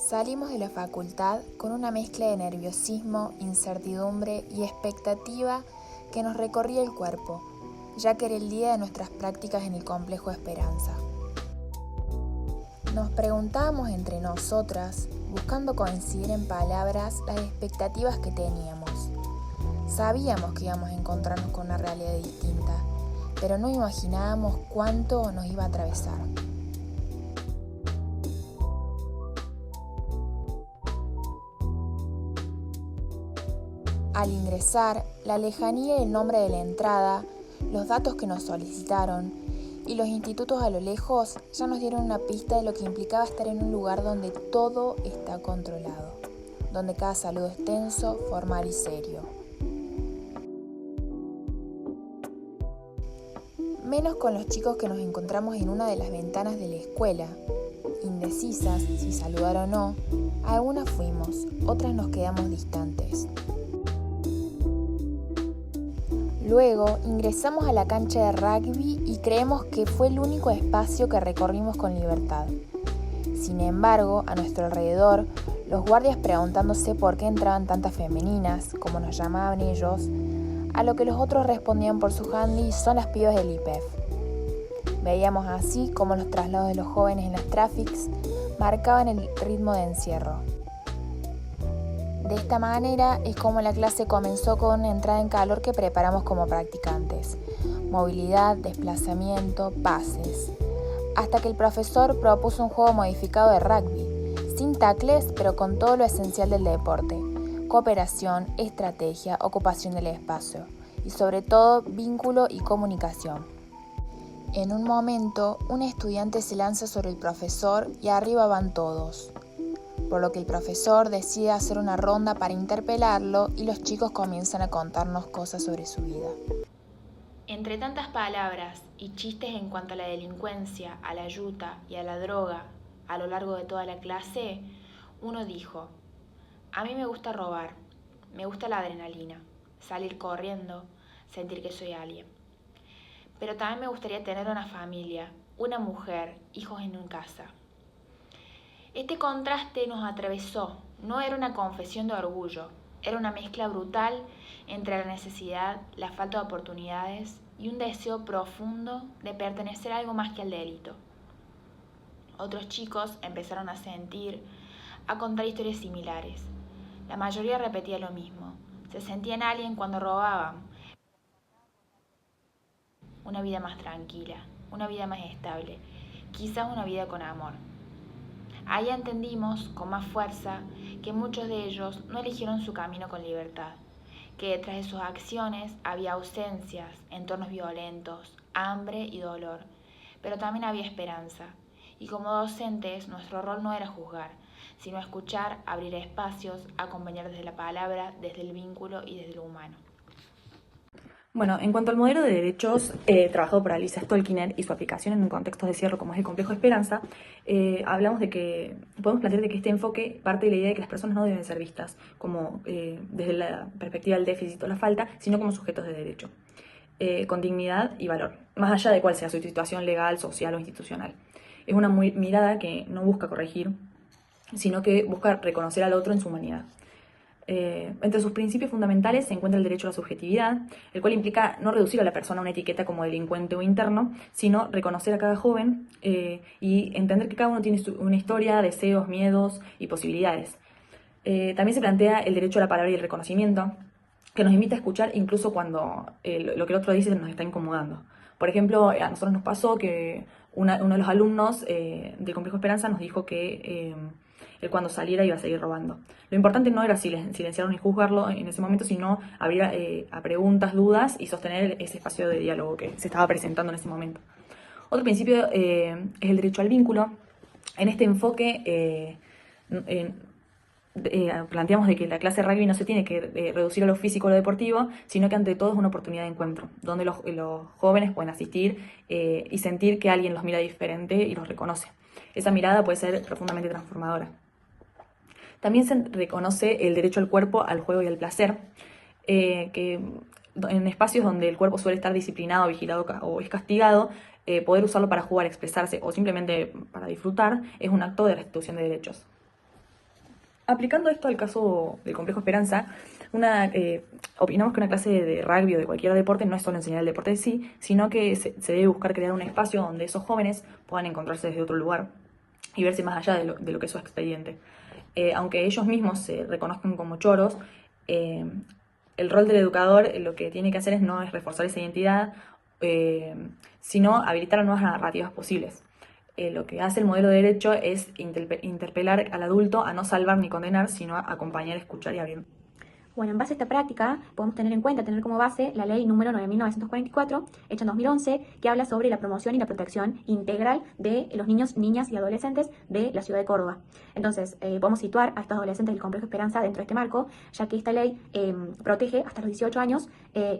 Salimos de la facultad con una mezcla de nerviosismo, incertidumbre y expectativa que nos recorría el cuerpo, ya que era el día de nuestras prácticas en el Complejo Esperanza. Nos preguntábamos entre nosotras, buscando coincidir en palabras, las expectativas que teníamos. Sabíamos que íbamos a encontrarnos con una realidad distinta, pero no imaginábamos cuánto nos iba a atravesar. Al ingresar, la lejanía y el nombre de la entrada, los datos que nos solicitaron y los institutos a lo lejos ya nos dieron una pista de lo que implicaba estar en un lugar donde todo está controlado, donde cada saludo es tenso, formal y serio. Menos con los chicos que nos encontramos en una de las ventanas de la escuela. Indecisas si saludar o no, algunas fuimos, otras nos quedamos distantes. Luego ingresamos a la cancha de rugby y creemos que fue el único espacio que recorrimos con libertad. Sin embargo, a nuestro alrededor, los guardias preguntándose por qué entraban tantas femeninas, como nos llamaban ellos, a lo que los otros respondían por su handy: son las pibas del IPEF. Veíamos así como los traslados de los jóvenes en las traffics marcaban el ritmo de encierro. De esta manera es como la clase comenzó con una entrada en calor que preparamos como practicantes. Movilidad, desplazamiento, pases. Hasta que el profesor propuso un juego modificado de rugby, sin tacles pero con todo lo esencial del deporte. Cooperación, estrategia, ocupación del espacio y sobre todo vínculo y comunicación. En un momento, un estudiante se lanza sobre el profesor y arriba van todos, por lo que el profesor decide hacer una ronda para interpelarlo y los chicos comienzan a contarnos cosas sobre su vida. Entre tantas palabras y chistes en cuanto a la delincuencia, a la yuta y a la droga a lo largo de toda la clase, uno dijo: a mí me gusta robar, me gusta la adrenalina, salir corriendo, sentir que soy alguien. Pero también me gustaría tener una familia, una mujer, hijos en una casa. Este contraste nos atravesó, no era una confesión de orgullo, era una mezcla brutal entre la necesidad, la falta de oportunidades y un deseo profundo de pertenecer a algo más que al delito. Otros chicos empezaron a sentir, a contar historias similares. La mayoría repetía lo mismo, se sentían alguien cuando robaban. Una vida más tranquila, una vida más estable, quizás una vida con amor. Ahí entendimos con más fuerza que muchos de ellos no eligieron su camino con libertad, que detrás de sus acciones había ausencias, entornos violentos, hambre y dolor, pero también había esperanza. Y como docentes, nuestro rol no era juzgar, sino escuchar, abrir espacios, acompañar desde la palabra, desde el vínculo y desde lo humano. Bueno, en cuanto al modelo de derechos trabajado por Alicia Stolkiner y su aplicación en un contexto de cierre como es el Complejo Esperanza, hablamos de que podemos plantear de que este enfoque parte de la idea de que las personas no deben ser vistas como desde la perspectiva del déficit o la falta, sino como sujetos de derecho, con dignidad y valor, más allá de cuál sea su situación legal, social o institucional. Es una mirada que no busca corregir, sino que busca reconocer al otro en su humanidad. Entre sus principios fundamentales se encuentra el derecho a la subjetividad, el cual implica no reducir a la persona a una etiqueta como delincuente o interno, sino reconocer a cada joven y entender que cada uno tiene una historia, deseos, miedos y posibilidades. También se plantea el derecho a la palabra y el reconocimiento, que nos invita a escuchar incluso cuando lo que el otro dice nos está incomodando. Por ejemplo, a nosotros nos pasó que uno de los alumnos del Complejo Esperanza nos dijo que él cuando saliera iba a seguir robando. Lo importante no era silenciarlo ni juzgarlo en ese momento, sino abrir a preguntas, dudas y sostener ese espacio de diálogo que se estaba presentando en ese momento. Otro principio es el derecho al vínculo. En este enfoque planteamos de que la clase de rugby no se tiene que reducir a lo físico o lo deportivo, sino que ante todo es una oportunidad de encuentro, donde los jóvenes pueden asistir y sentir que alguien los mira diferente y los reconoce. Esa mirada puede ser profundamente transformadora. También se reconoce el derecho al cuerpo, al juego y al placer, que en espacios donde el cuerpo suele estar disciplinado, vigilado o es castigado, poder usarlo para jugar, expresarse o simplemente para disfrutar es un acto de restitución de derechos. Aplicando esto al caso del Complejo Esperanza, opinamos que una clase de rugby o de cualquier deporte no es solo enseñar el deporte en sí, sino que se debe buscar crear un espacio donde esos jóvenes puedan encontrarse desde otro lugar y verse más allá de lo que es su expediente. Aunque ellos mismos se reconozcan como choros, el rol del educador lo que tiene que hacer no es reforzar esa identidad, sino habilitar nuevas narrativas posibles. Lo que hace el modelo de derecho es interpelar al adulto a no salvar ni condenar, sino a acompañar, escuchar y abrir. Bueno, en base a esta práctica podemos tener como base la ley número 9.944, hecha en 2011, que habla sobre la promoción y la protección integral de los niños, niñas y adolescentes de la ciudad de Córdoba. Entonces, podemos situar a estos adolescentes del Complejo Esperanza dentro de este marco, ya que esta ley protege hasta los 18 años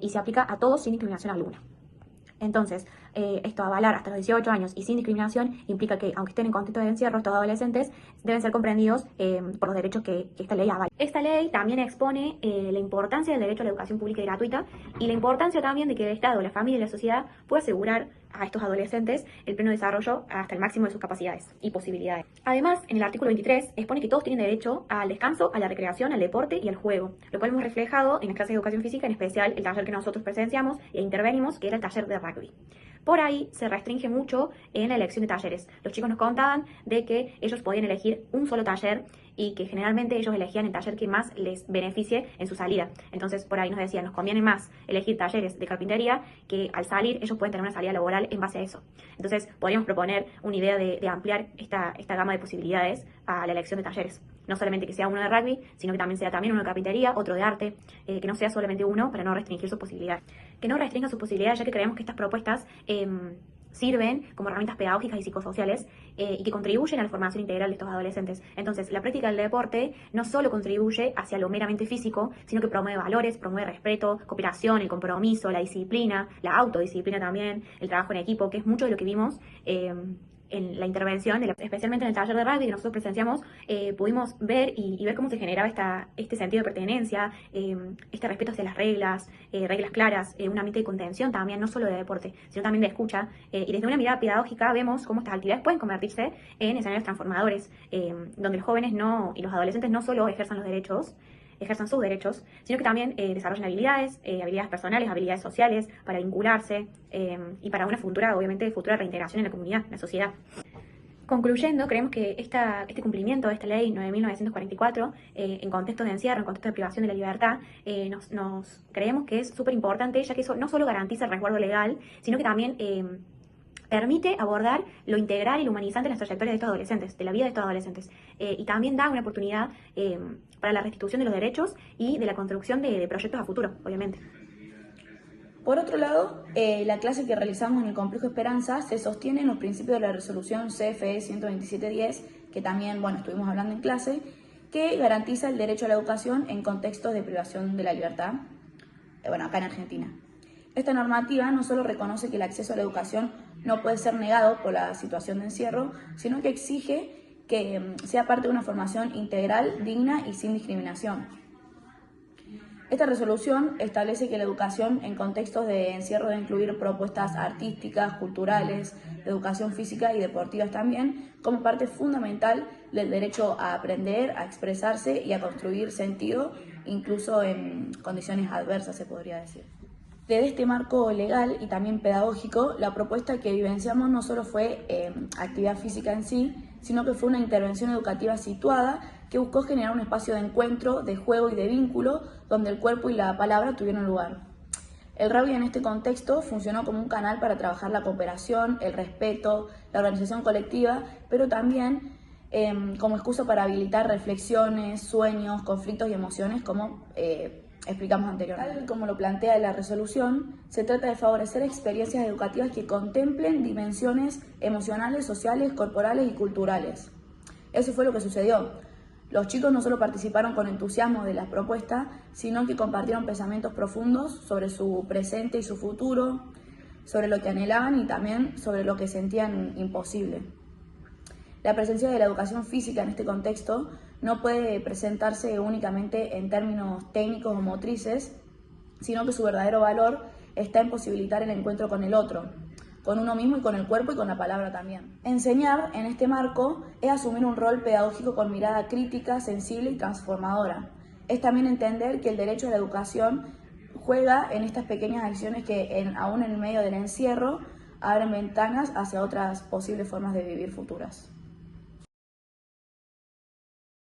y se aplica a todos sin discriminación alguna. Entonces, esto avalar hasta los 18 años y sin discriminación implica que, aunque estén en contexto de encierro, estos adolescentes deben ser comprendidos por los derechos que esta ley avala. Esta ley también expone la importancia del derecho a la educación pública y gratuita y la importancia también de que el Estado, la familia y la sociedad pueda asegurar a estos adolescentes el pleno desarrollo hasta el máximo de sus capacidades y posibilidades. Además, en el artículo 23 expone que todos tienen derecho al descanso, a la recreación, al deporte y al juego, lo cual hemos reflejado en las clases de educación física, en especial el taller que nosotros presenciamos e intervenimos, que era el taller de rugby. Por ahí se restringe mucho en la elección de talleres. Los chicos nos contaban de que ellos podían elegir un solo taller y que generalmente ellos elegían el taller que más les beneficie en su salida. Entonces, por ahí nos decían, nos conviene más elegir talleres de carpintería, que al salir ellos pueden tener una salida laboral en base a eso. Entonces, podríamos proponer una idea de ampliar esta gama de posibilidades a la elección de talleres. No solamente que sea uno de rugby, sino que también sea también uno de carpintería, otro de arte, que no sea solamente uno para no restringir sus posibilidades. Que no restrinja sus posibilidades, ya que creemos que estas propuestas sirven como herramientas pedagógicas y psicosociales y que contribuyen a la formación integral de estos adolescentes. Entonces, la práctica del deporte no solo contribuye hacia lo meramente físico, sino que promueve valores, promueve respeto, cooperación, el compromiso, la disciplina, la autodisciplina también, el trabajo en equipo, que es mucho de lo que vimos en la intervención, especialmente en el taller de rugby que nosotros presenciamos, pudimos ver y ver cómo se generaba este sentido de pertenencia, este respeto hacia las reglas, reglas claras, un ambiente de contención también, no solo de deporte, sino también de escucha. Y desde una mirada pedagógica vemos cómo estas actividades pueden convertirse en escenarios transformadores, donde los jóvenes y los adolescentes no solo ejerzan sus derechos, sino que también desarrollan habilidades personales, habilidades sociales, para vincularse y para una futura reintegración en la comunidad, en la sociedad. Concluyendo, creemos que este cumplimiento de esta ley 9.944, en contextos de encierro, en contextos de privación de la libertad, nos creemos que es súper importante, ya que eso no solo garantiza el resguardo legal, sino que también permite abordar lo integral y lo humanizante de las trayectorias de estos adolescentes, de la vida de estos adolescentes. Y también da una oportunidad para la restitución de los derechos y de la construcción de proyectos a futuro, obviamente. Por otro lado, la clase que realizamos en el Complejo Esperanza se sostiene en los principios de la resolución CFE 12710, que también estuvimos hablando en clase, que garantiza el derecho a la educación en contextos de privación de la libertad, acá en Argentina. Esta normativa no solo reconoce que el acceso a la educación no puede ser negado por la situación de encierro, sino que exige que sea parte de una formación integral, digna y sin discriminación. Esta resolución establece que la educación en contextos de encierro debe incluir propuestas artísticas, culturales, de educación física y deportivas también, como parte fundamental del derecho a aprender, a expresarse y a construir sentido, incluso en condiciones adversas, se podría decir. Desde este marco legal y también pedagógico, la propuesta que vivenciamos no solo fue actividad física en sí, sino que fue una intervención educativa situada que buscó generar un espacio de encuentro, de juego y de vínculo, donde el cuerpo y la palabra tuvieron lugar. El rugby en este contexto funcionó como un canal para trabajar la cooperación, el respeto, la organización colectiva, pero también como excusa para habilitar reflexiones, sueños, conflictos y emociones, como explicamos anteriormente. Tal como lo plantea la resolución, se trata de favorecer experiencias educativas que contemplen dimensiones emocionales, sociales, corporales y culturales. Eso fue lo que sucedió. Los chicos no solo participaron con entusiasmo de la propuesta, sino que compartieron pensamientos profundos sobre su presente y su futuro, sobre lo que anhelaban y también sobre lo que sentían imposible. La presencia de la educación física en este contexto no puede presentarse únicamente en términos técnicos o motrices, sino que su verdadero valor está en posibilitar el encuentro con el otro, con uno mismo y con el cuerpo y con la palabra también. Enseñar en este marco es asumir un rol pedagógico con mirada crítica, sensible y transformadora. Es también entender que el derecho a la educación juega en estas pequeñas acciones que aún en el medio del encierro abren ventanas hacia otras posibles formas de vivir futuras.